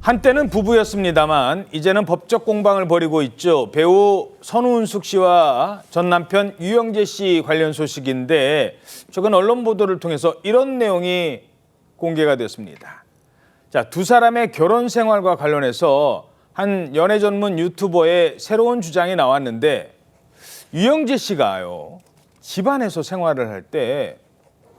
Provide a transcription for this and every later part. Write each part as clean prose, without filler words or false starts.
한때는 부부였습니다만 이제는 법적 공방을 벌이고 있죠. 배우 선우은숙 씨와 전 남편 유영재 씨 관련 소식인데 최근 언론 보도를 통해서 이런 내용이 공개가 됐습니다. 자, 두 사람의 결혼 생활과 관련해서 한 연애 전문 유튜버의 새로운 주장이 나왔는데 유영재 씨가요, 집안에서 생활을 할 때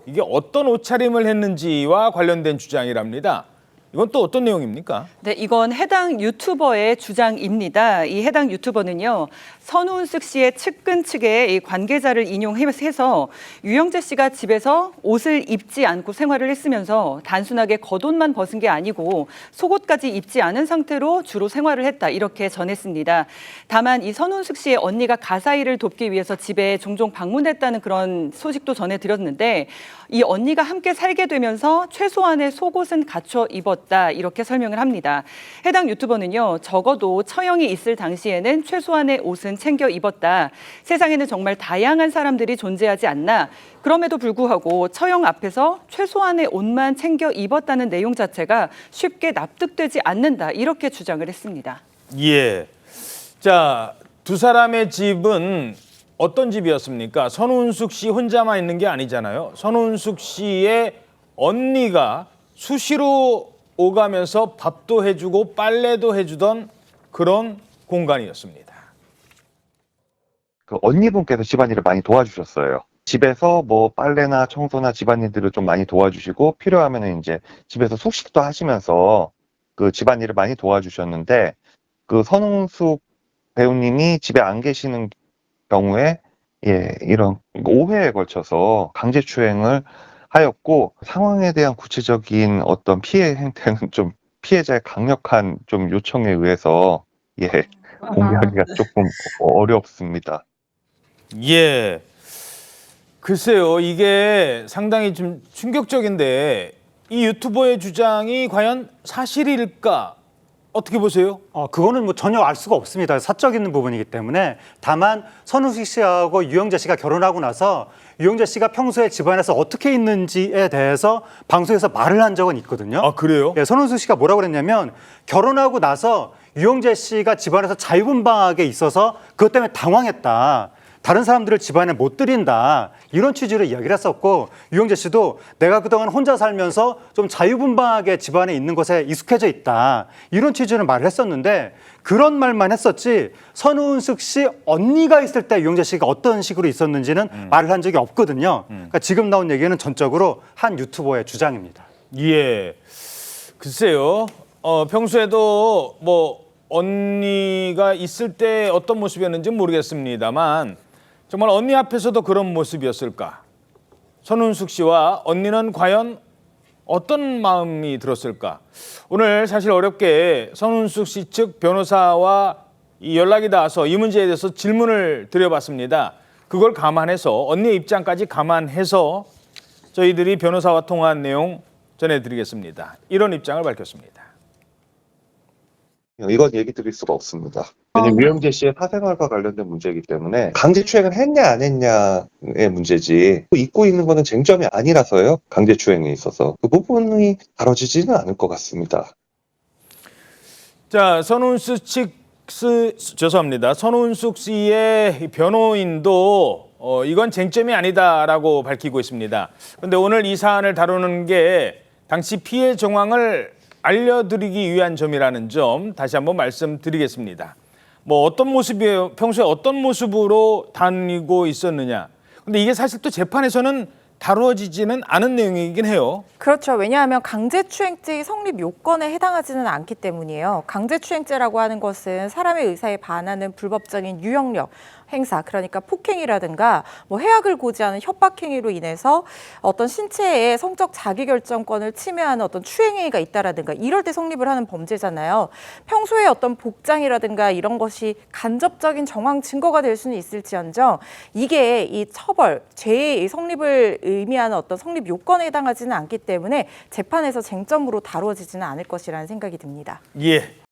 이게 어떤 옷차림을 했는지와 관련된 주장이랍니다. 이건 또 어떤 내용입니까? 네, 이건 해당 유튜버의 주장입니다. 이 해당 유튜버는요, 선우은숙 씨의 측근 측의 이 관계자를 인용해서 유영재 씨가 집에서 옷을 입지 않고 생활을 했으면서 단순하게 겉옷만 벗은 게 아니고 속옷까지 입지 않은 상태로 주로 생활을 했다, 이렇게 전했습니다. 다만 이 선우은숙 씨의 언니가 가사 일을 돕기 위해서 집에 종종 방문했다는 그런 소식도 전해드렸는데 이 언니가 함께 살게 되면서 최소한의 속옷은 갖춰 입었다, 이렇게 설명을 합니다. 해당 유튜버는요, 적어도 처형이 있을 당시에는 최소한의 옷은 챙겨 입었다. 세상에는 정말 다양한 사람들이 존재하지 않나. 그럼에도 불구하고 처형 앞에서 최소한의 옷만 챙겨 입었다는 내용 자체가 쉽게 납득되지 않는다, 이렇게 주장을 했습니다. 예. 자, 두 사람의 집은 어떤 집이었습니까? 선우은숙 씨 혼자만 있는 게 아니잖아요. 선우은숙 씨의 언니가 수시로 오가면서 밥도 해주고 빨래도 해주던 그런 공간이었습니다. 그 언니분께서 집안일을 많이 도와주셨어요. 집에서 뭐 빨래나 청소나 집안일들을 좀 많이 도와주시고 필요하면은 이제 집에서 숙식도 하시면서 그 집안일을 많이 도와주셨는데 그 선웅숙 배우님이 집에 안 계시는 경우에 이런 5회에 걸쳐서 강제추행을 하였고 상황에 대한 구체적인 어떤 피해 행태는 좀 피해자의 강력한 좀 요청에 의해서 공개하기가 조금 어렵습니다. 예. 글쎄요, 이게 상당히 좀 충격적인데 이 유튜버의 주장이 과연 사실일까? 어떻게 보세요? 그거는 뭐 전혀 알 수가 없습니다. 사적인 부분이기 때문에. 다만 선우식 씨하고 유영재 씨가 결혼하고 나서 유영재 씨가 평소에 집안에서 어떻게 있는지에 대해서 방송에서 말을 한 적은 있거든요. 아, 그래요? 예, 선우식 씨가 뭐라고 그랬냐면 결혼하고 나서 유영재 씨가 집안에서 자유분방하게 있어서 그것 때문에 당황했다. 다른 사람들을 집안에 못 들인다, 이런 취지로 이야기를 했었고 유영재 씨도 내가 그동안 혼자 살면서 좀 자유분방하게 집안에 있는 것에 익숙해져 있다, 이런 취지로 말을 했었는데 그런 말만 했었지 선우은숙 씨 언니가 있을 때 유영재 씨가 어떤 식으로 있었는지는 말을 한 적이 없거든요. 그러니까 지금 나온 얘기는 전적으로 한 유튜버의 주장입니다. 예. 글쎄요. 평소에도 뭐 언니가 있을 때 어떤 모습이었는지 모르겠습니다만 정말 언니 앞에서도 그런 모습이었을까? 선우은숙 씨와 언니는 과연 어떤 마음이 들었을까? 오늘 사실 어렵게 선우은숙 씨 측 변호사와 이 연락이 닿아서 이 문제에 대해서 질문을 드려봤습니다. 그걸 감안해서 언니의 입장까지 감안해서 저희들이 변호사와 통화한 내용 전해드리겠습니다. 이런 입장을 밝혔습니다. 이건 얘기 드릴 수가 없습니다. 왜냐면 유영재 씨의 사생활과 관련된 문제이기 때문에 강제추행을 했냐 안 했냐의 문제지 잊고 있는 거는 쟁점이 아니라서요. 강제추행에 있어서 그 부분이 다뤄지지는 않을 것 같습니다. 자, 선우은숙 씨의 변호인도 이건 쟁점이 아니다라고 밝히고 있습니다. 그런데 오늘 이 사안을 다루는 게 당시 피해 정황을 알려드리기 위한 점이라는 점 다시 한번 말씀드리겠습니다. 뭐 어떤 모습이에요? 평소에 어떤 모습으로 다니고 있었느냐? 근데 이게 사실 또 재판에서는 다루어지지는 않은 내용이긴 해요. 그렇죠. 왜냐하면 강제추행죄의 성립 요건에 해당하지는 않기 때문이에요. 강제추행죄라고 하는 것은 사람의 의사에 반하는 불법적인 유형력 행사, 그러니까 폭행이라든가 뭐 해악을 고지하는 협박행위로 인해서 어떤 신체의 성적 자기결정권을 침해하는 어떤 추행행위가 있다라든가 이럴 때 성립을 하는 범죄잖아요. 평소에 어떤 복장이라든가 이런 것이 간접적인 정황 증거가 될 수는 있을지언정 이게 이 처벌, 죄의 성립을 의미하는 어떤 성립 요건에 해당하지는 않기 때문에 재판에서 쟁점으로 다루어지지는 않을 것이라는 생각이 듭니다. 예.